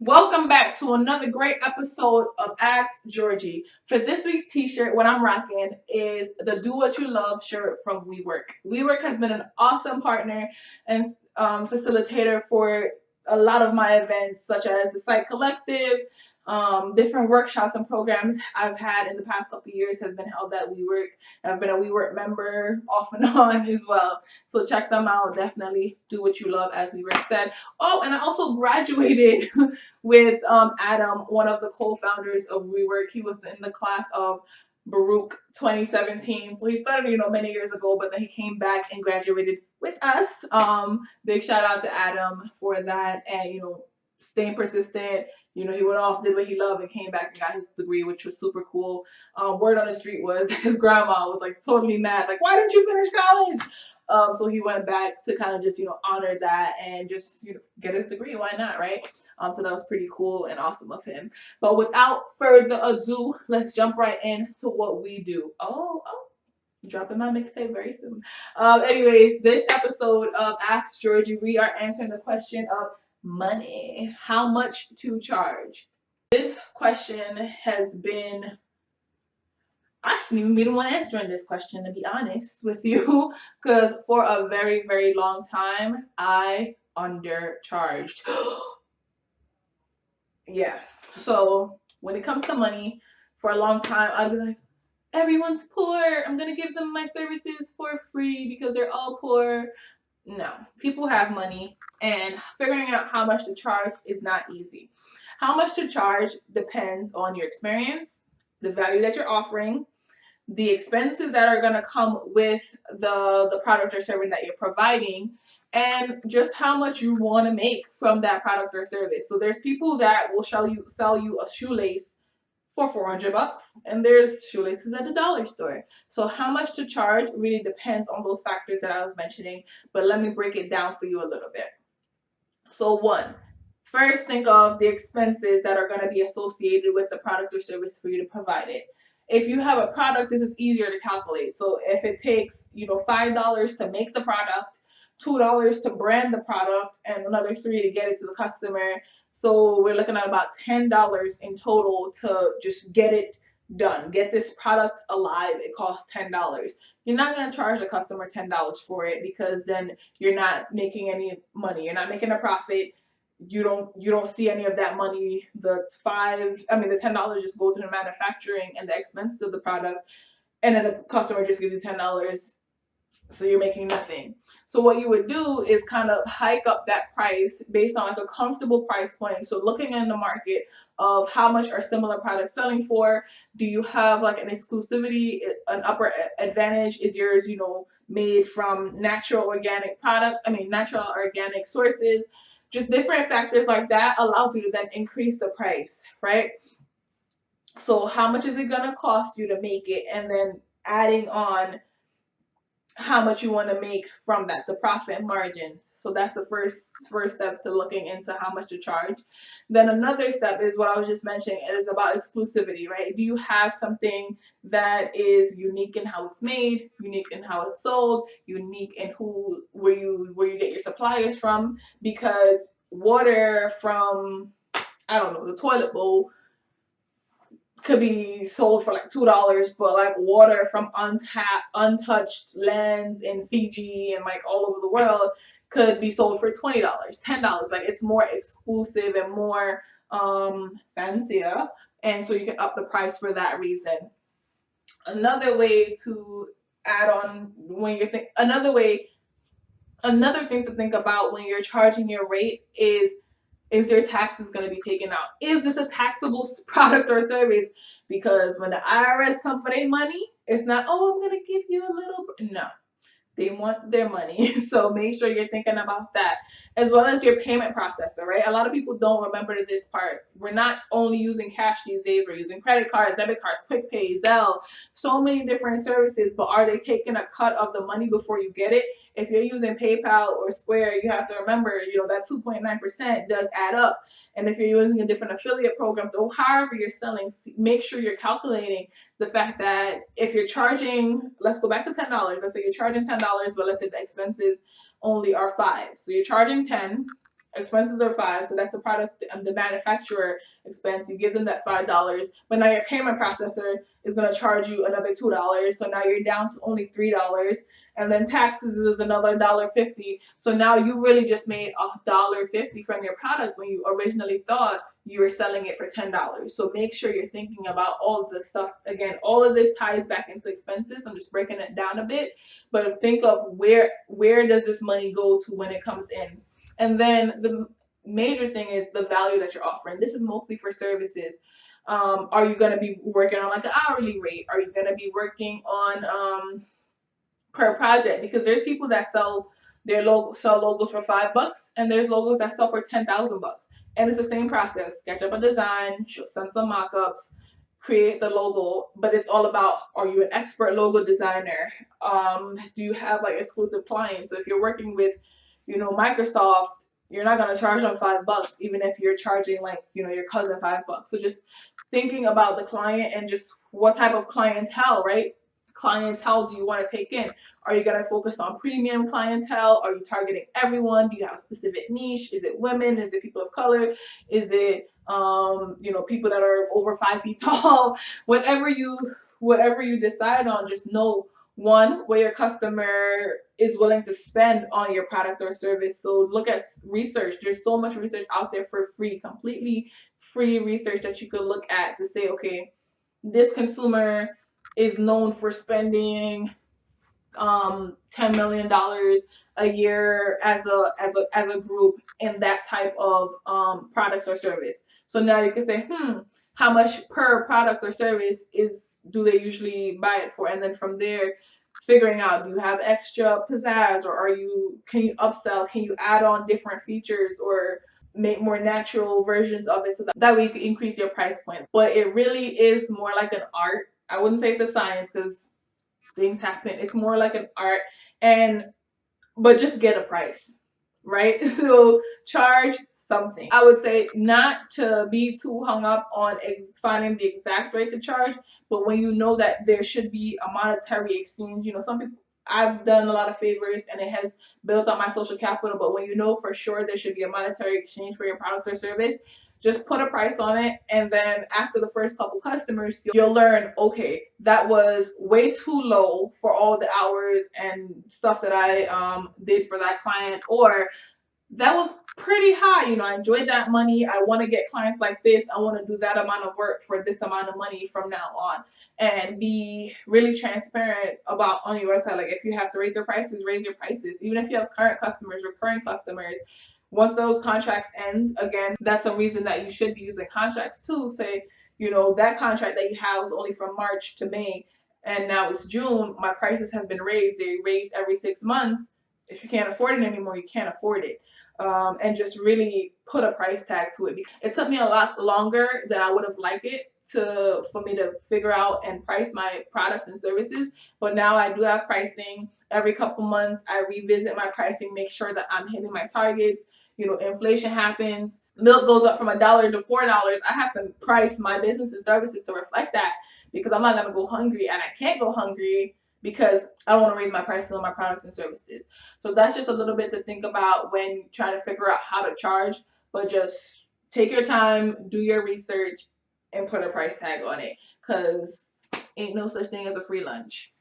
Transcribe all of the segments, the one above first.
Welcome back to another great episode of Ask Georgie. For this week's t-shirt, what I'm rocking is the Do What You Love shirt from WeWork. WeWork has been an awesome partner and facilitator for a lot of my events, such as the Site Collective, different workshops and programs I've had in the past couple of years has been held at WeWork. I've been a WeWork member off and on as well. So check them out. Definitely do what you love, as WeWork said. Oh, and I also graduated with Adam, one of the co-founders of WeWork. He was in the class of Baruch 2017. So he started, many years ago, but then he came back and graduated with us. Big shout out to Adam for that, and staying persistent. He went off, did what he loved, and came back and got his degree, which was super cool. Word on the street was his grandma was like totally mad, like, why didn't you finish college? So he went back to kind of just, honor that and just, get his degree. Why not, right? So that was pretty cool and awesome of him. But without further ado, let's jump right into what we do. Oh, dropping my mixtape very soon. Anyways, this episode of Ask Georgie, we are answering the question of money. How much to charge? This question has been, I shouldn't even be the one answering this question, to be honest with you, because for a very, very long time, I undercharged. Yeah. So when it comes to money, for a long time, I'd be like, everyone's poor. I'm going to give them my services for free because they're all poor. No, people have money, and figuring out how much to charge is not easy. How much to charge depends on your experience, the value that you're offering, the expenses that are going to come with the product or service that you're providing, and just how much you want to make from that product or service. So there's people that will sell you a shoelace for $400, and there's shoelaces at the dollar store. So how much to charge really depends on those factors that I was mentioning, but let me break it down for you a little bit. So first think of the expenses that are going to be associated with the product or service for you to provide it. If you have a product, this is easier to calculate. So if it takes, $5 to make the product, $2 to brand the product, and another $3 to get it to the customer. So we're looking at about $10 in total to just get it done. Get this product alive. It costs $10. You're not going to charge the customer $10 for it, because then you're not making any money. You're not making a profit. You don't see any of that money. The $10 just goes to the manufacturing and the expenses of the product, and then the customer just gives you $10. So you're making nothing. So what you would do is kind of hike up that price based on like a comfortable price point. So looking in the market of how much are similar products selling for. Do you have like an exclusivity, an upper advantage? Is yours, made from natural organic sources? Just different factors like that allows you to then increase the price, right? So how much is it gonna cost you to make it, and then adding on how much you want to make from that, the profit margins. So that's the first step to looking into how much to charge. Then another step is what I was just mentioning. It is about exclusivity, right? Do you have something that is unique in how it's made, unique in how it's sold, unique in where you get your suppliers from? Because water from, I don't know, the toilet bowl could be sold for like $2, but like water from untouched lands in Fiji and like all over the world could be sold for $20, $10. Like, it's more exclusive and more fancier, and so you can up the price for that reason. Another way to add on when you're another thing to think about when you're charging your rate is their taxes going to be taken out? Is this a taxable product or service? Because when the IRS comes for their money, it's not, oh, I'm going to give you a little. No, they want their money. So make sure you're thinking about that, as well as your payment processor, right? A lot of people don't remember this part. We're not only using cash these days, we're using credit cards, debit cards, QuickPay, Zelle, so many different services, but are they taking a cut of the money before you get it? If you're using PayPal or Square, you have to remember, that 2.9% does add up. And if you're using a different affiliate programs or however you're selling, make sure you're calculating the fact that if you're charging, let's go back to $10. Let's say you're charging $10, but let's say the expenses only are $5. So you're charging $10. expenses are $5, so that's the product, the manufacturer expense. You give them that $5, but now your payment processor is going to charge you another $2, so now you're down to only $3, and then taxes is another $1.50. So now you really just made $1.50 from your product when you originally thought you were selling it for $10. So make sure you're thinking about all of this stuff. Again, all of this ties back into expenses. I'm just breaking it down a bit, but think of where does this money go to when it comes in. And then the major thing is the value that you're offering. This is mostly for services. Are you going to be working on like an hourly rate? Are you going to be working on per project? Because there's people that sell logos for $5, and there's logos that sell for $10,000. And it's the same process. Sketch up a design, send some mock-ups, create the logo, but it's all about, are you an expert logo designer? Do you have like exclusive clients? So if you're working with, Microsoft, you're not going to charge them $5, even if you're charging like, your cousin $5. So just thinking about the client and just what type of clientele, right? Clientele do you want to take in? Are you going to focus on premium clientele? Are you targeting everyone? Do you have a specific niche? Is it women? Is it people of color? Is it people that are over 5 feet tall? Whatever you decide on, just know, one, what your customer is willing to spend on your product or service. So look at research. There's so much research out there for free, completely free research that you could look at to say, okay, this consumer is known for spending $10 million a year as a group in that type of products or service. So now you can say, how much per product or service do they usually buy it for? And then from there, figuring out, do you have extra pizzazz, or can you upsell? Can you add on different features or make more natural versions of it, so that way you can increase your price point? But it really is more like an art. I wouldn't say it's a science, because things happen. It's more like an art, but just get a price, right? So charge something. I would say not to be too hung up on finding the exact rate to charge, but when you know that there should be a monetary exchange. Some people, I've done a lot of favors and it has built up my social capital, but when you know for sure there should be a monetary exchange for your product or service, just put a price on it, and then after the first couple customers, you'll learn, okay, that was way too low for all the hours and stuff that I did for that client, or that was pretty high. I enjoyed that money. I want to get clients like this. I want to do that amount of work for this amount of money from now on. And be really transparent about on your website. Like, if you have to raise your prices, raise your prices. Even if you have current customers, recurring customers, once those contracts end, again, that's a reason that you should be using contracts too. Say, that contract that you have was only from March to May, and now it's June. My prices have been raised. They raise every 6 months. If you can't afford it anymore, you can't afford it. And just really put a price tag to it. It took me a lot longer than I would have liked it for me to figure out and price my products and services. But now I do have pricing. Every couple months, I revisit my pricing, make sure that I'm hitting my targets. Inflation happens. Milk goes up from $1 to $4. I have to price my business and services to reflect that, because I'm not going to go hungry, and I can't go hungry because I don't want to raise my prices on my products and services. So that's just a little bit to think about when trying to figure out how to charge. But just take your time, do your research, and put a price tag on it, because ain't no such thing as a free lunch.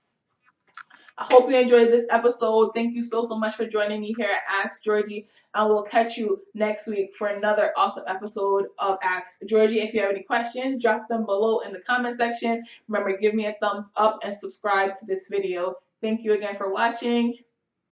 I hope you enjoyed this episode. Thank you so much for joining me here at Ask Georgie. I will catch you next week for another awesome episode of Ask Georgie. If you have any questions, drop them below in the comment section. Remember, give me a thumbs up and subscribe to this video. Thank you again for watching.